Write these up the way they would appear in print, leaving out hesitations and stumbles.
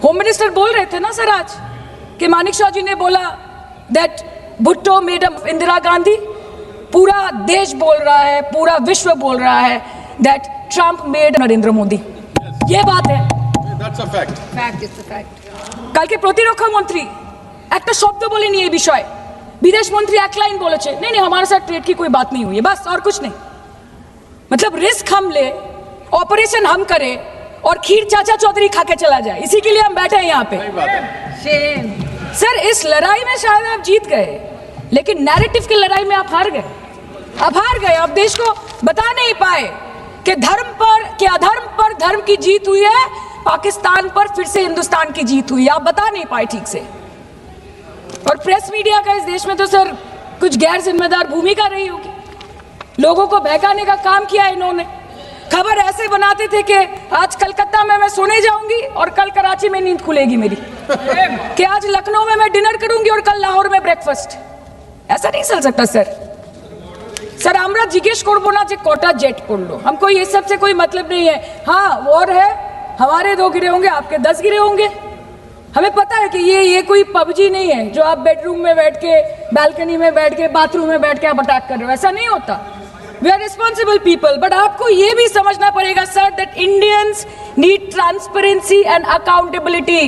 Home minister बोल रहे थे ना सर आज कि मानिक शाह जी ने बोला दैट भुट्टो मेड इंदिरा गांधी। पूरा देश बोल रहा है, पूरा विश्व बोल रहा है that Trump made Narendra Modi. ये बात है, That's a fact. Fact is the fact. কালকে প্রতিরক্ষা মন্ত্রী একটা শব্দ বলেনি এই বিষয়ে, विदेश मंत्री एक लाइन बोले नहीं नहीं हमारे साथ ट्रेड की कोई बात नहीं हुई है, बस और कुछ नहीं। मतलब रिस्क हम ले, ऑपरेशन हम करें और खीर चाचा चौधरी खा के चला जाए, इसी के लिए हम बैठे हैं यहाँ पे। सर इस लड़ाई में शायद आप जीत गए, लेकिन नैरेटिव की लड़ाई में आप हार गए। आप हार गए, आप देश को बता नहीं पाए कि धर्म पर कि अधर्म पर धर्म की जीत हुई है, पाकिस्तान पर फिर से हिंदुस्तान की जीत हुई है, आप बता नहीं पाए ठीक से। और प्रेस मीडिया का इस देश में तो सर कुछ गैर जिम्मेदार भूमिका रही होगी, लोगों को बहकाने का काम किया इन्होंने। खबर ऐसे बनाते थे कि आज कलकत्ता में मैं सोने जाऊंगी और कल कराची में नींद खुलेगी मेरी, कि आज लखनऊ में मैं डिनर करूंगी और कल लाहौर में ब्रेकफास्ट। ऐसा नहीं चल सकता सर। सर আমরা জিজ্ঞেস করব না যে কটা জেট করলো, हमको ये सब से कोई मतलब नहीं है। हाँ वॉर है, हमारे 2 गिरे होंगे, आपके 10 गिरे होंगे। हमें पता है कि ये कोई पबजी नहीं है जो आप बेडरूम में बैठ के, बालकनी में बैठ के, बाथरूम में बैठ के आप अटैक कर रहे हो, ऐसा नहीं होता। We are responsible people, but आपको ये भी समझना पड़ेगा sir that Indians need transparency and accountability.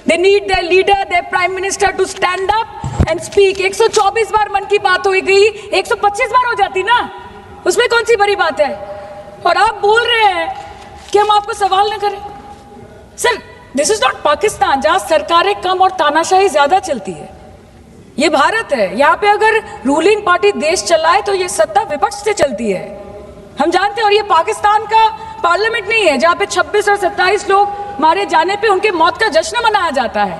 They need their leader, their prime minister to stand up and speak. 124 बार मन की बात हो गई, 125 बार हो जाती ना, उसमें कौन सी बड़ी बात है। और आप बोल रहे हैं कि हम आपको सवाल न करें। Sir this is not Pakistan जहां सरकारें कम और तानाशाही ज्यादा चलती है, ये भारत है। यहाँ पे अगर रूलिंग पार्टी देश चलाए तो ये सत्ता विपक्ष से चलती है, हम जानते हैं। और ये पाकिस्तान का पार्लियामेंट नहीं है जहाँ पे 26 और 27 लोग मारे जाने पे उनके मौत का जश्न मनाया जाता है,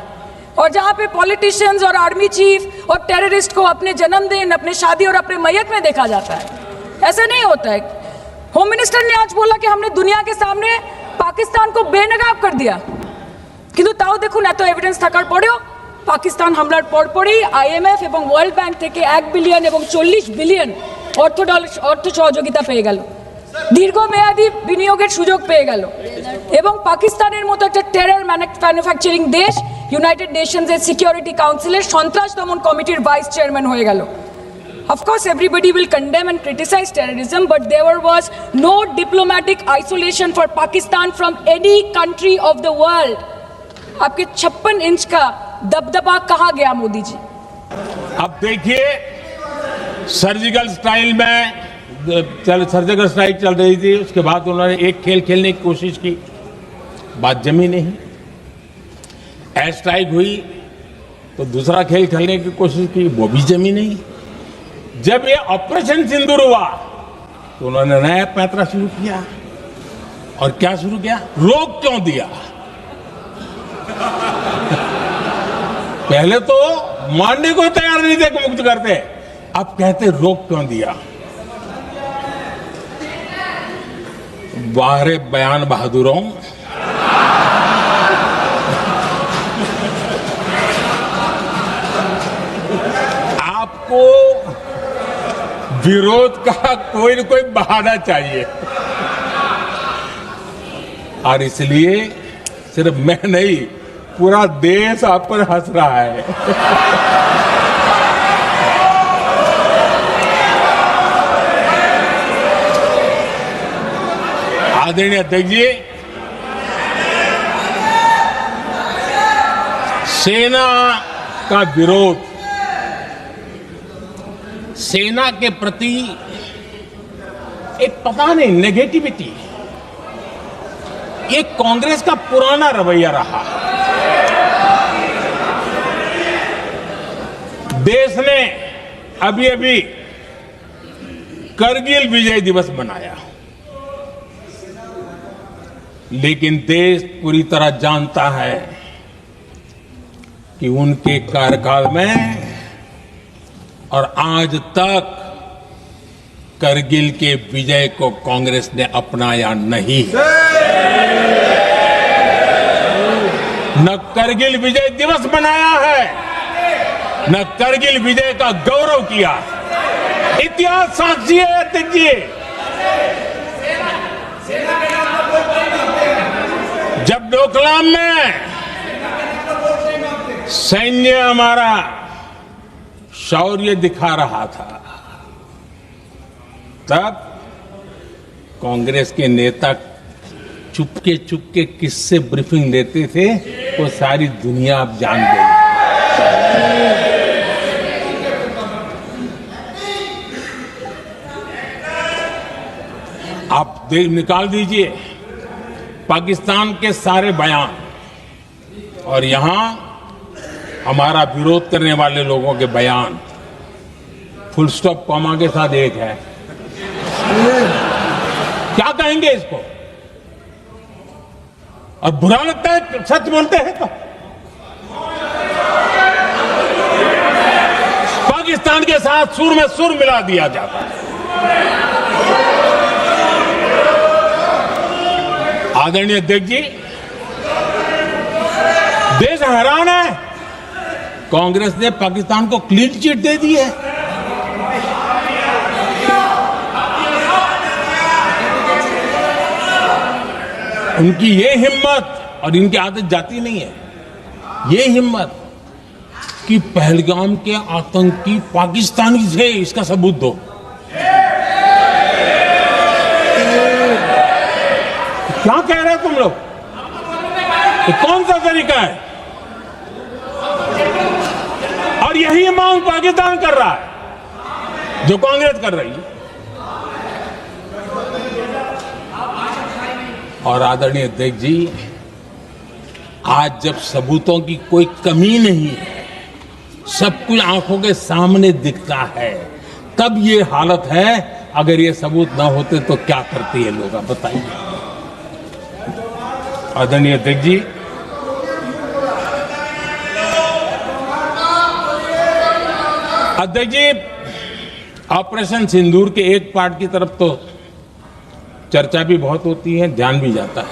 और जहाँ पे पॉलिटिशियंस और आर्मी चीफ और टेररिस्ट को अपने जन्मदिन, अपने शादी और अपने मैयत में देखा जाता है। ऐसा नहीं होता है। होम मिनिस्टर ने आज बोला कि हमने दुनिया के सामने पाकिस्तान को बेनकाब कर दिया, কিন্তু তাও দেখুন এত এভিডেন্স থাকার পরেও পাকিস্তান হামলার পরপরই আইএমএফ এবং ওয়ার্ল্ড ব্যাংক থেকে 1 বিলিয়ন এবং 40 বিলিয়ন অর্থ সহযোগিতা পেয়ে গেল, দীর্ঘমেয়াদী বিনিয়োগের সুযোগ পেয়ে গেল, এবং পাকিস্তানের মতো একটা টেরর ম্যানুফ্যাকচারিং দেশ ইউনাইটেড নেশনসের সিকিউরিটি কাউন্সিলের সন্ত্রাস দমন কমিটির ভাইস চেয়ারম্যান হয়ে গেল। Of course, everybody will condemn and criticize terrorism, but there was no diplomatic isolation for Pakistan from any country of the world. आपके 56 इंच का दबदबा कहाँ गया मोदी जी? अब देखिए सर्जिकल स्ट्राइक सर्जिकल स्ट्राइक चल रही थी, उसके बाद उन्होंने एक खेल खेलने की कोशिश की, बात जमी नहीं। एयर स्ट्राइक हुई तो दूसरा खेल खेलने की कोशिश की, वो भी जमी नहीं। जब ये ऑपरेशन सिंदूर हुआ तो उन्होंने नया पैंतरा शुरू किया, और क्या शुरू किया? रोक क्यों दिया? पहले तो मानने को तैयार नहीं थे कि मुक्त करते, अब कहते रोक क्यों दिया? बाहरे बयान बहादुरों, आपको विरोध का कोई न कोई बहाना चाहिए, और इसलिए सिर्फ मैं नहीं पूरा देश आप पर हंस रहा है। आदरणीय अध्यक्ष जी, सेना का विरोध, सेना के प्रति एक पता नहीं नेगेटिविटी, ये कांग्रेस का पुराना रवैया रहा। देश ने अभी अभी करगिल विजय दिवस मनाया, लेकिन देश पूरी तरह जानता है कि उनके कार्यकाल में और आज तक करगिल के विजय को कांग्रेस ने अपनाया नहीं। न करगिल विजय दिवस मनाया है, न करगिल विजय का गौरव किया। इतिहास साक्षी है अध्यक्ष जी। जब डोकलाम में सैन्य हमारा शौर्य दिखा रहा था, तब कांग्रेस के नेता चुपके चुपके किससे ब्रीफिंग देते थे वो सारी दुनिया अब जान गई। आप निकाल दीजिए पाकिस्तान के सारे बयान और यहां हमारा विरोध करने वाले लोगों के बयान, फुल स्टॉप कॉमा के साथ एक है। क्या कहेंगे इसको? और बुरा लगता है सच बोलते हैं तो। पाकिस्तान के साथ सुर में सुर मिला दिया जाता है। आदरणीय अध्यक्ष जी, देश हैरान है, कांग्रेस ने पाकिस्तान को क्लीन चिट दे दी है। उनकी ये हिम्मत, और इनकी आदत जाती नहीं है, ये हिम्मत कि पहलगाम के आतंकी पाकिस्तानी थे, इसका सबूत दो। क्या कह रहे हो तुम लोग? तो कौन सा तरीका है? और यही मांग पाकिस्तान कर रहा है जो कांग्रेस कर रही है। और आदरणीय अध्यक्ष जी, आज जब सबूतों की कोई कमी नहीं है, सब कुछ आंखों के सामने दिखता है, तब ये हालत है। अगर ये सबूत ना होते तो क्या करते ये लोग, आप बताइए। आदरणीय अध्यक्ष जी, अध्यक्ष जी, ऑपरेशन सिंदूर के एक पार्ट की तरफ तो चर्चा भी बहुत होती है, ध्यान भी जाता है,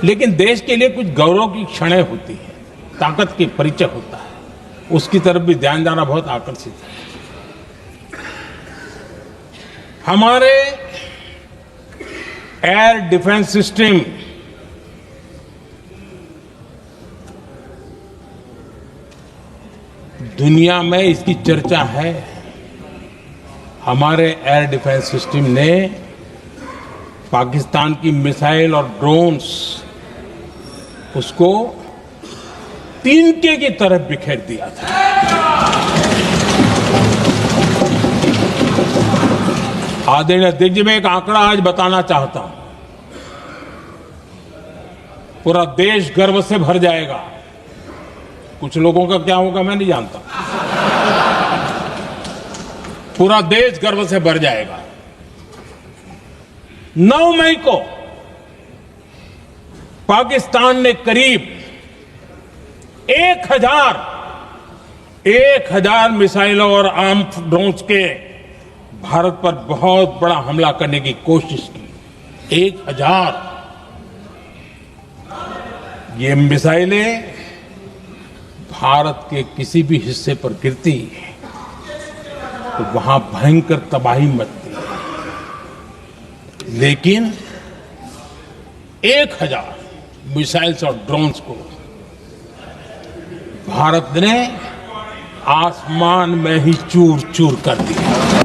लेकिन देश के लिए कुछ गौरव की क्षणें होती है, ताकत की परिचय होता है, उसकी तरफ भी ध्यान जाना बहुत आकर्षित है। हमारे एयर डिफेंस सिस्टम दुनिया में इसकी चर्चा है। हमारे एयर डिफेंस सिस्टम ने पाकिस्तान की मिसाइल और ड्रोन्स उसको तिनके की तरफ बिखेर दिया था। आदरणीय अध्यक्ष जी, मैं एक आंकड़ा आज बताना चाहता हूं, पूरा देश गर्व से भर जाएगा। कुछ लोगों का क्या होगा मैं नहीं जानता, पूरा देश गर्व से भर जाएगा। 9 मई को पाकिस्तान ने करीब 1000 मिसाइलों और आर्म ड्रोन्स के भारत पर बहुत बड़ा हमला करने की कोशिश की। 1000 ये मिसाइलें भारत के किसी भी हिस्से पर गिरती तो वहां भयंकर तबाही मचती, लेकिन 1000 मिसाइल्स और ड्रोन्स को भारत ने आसमान में ही चूर चूर कर दिया।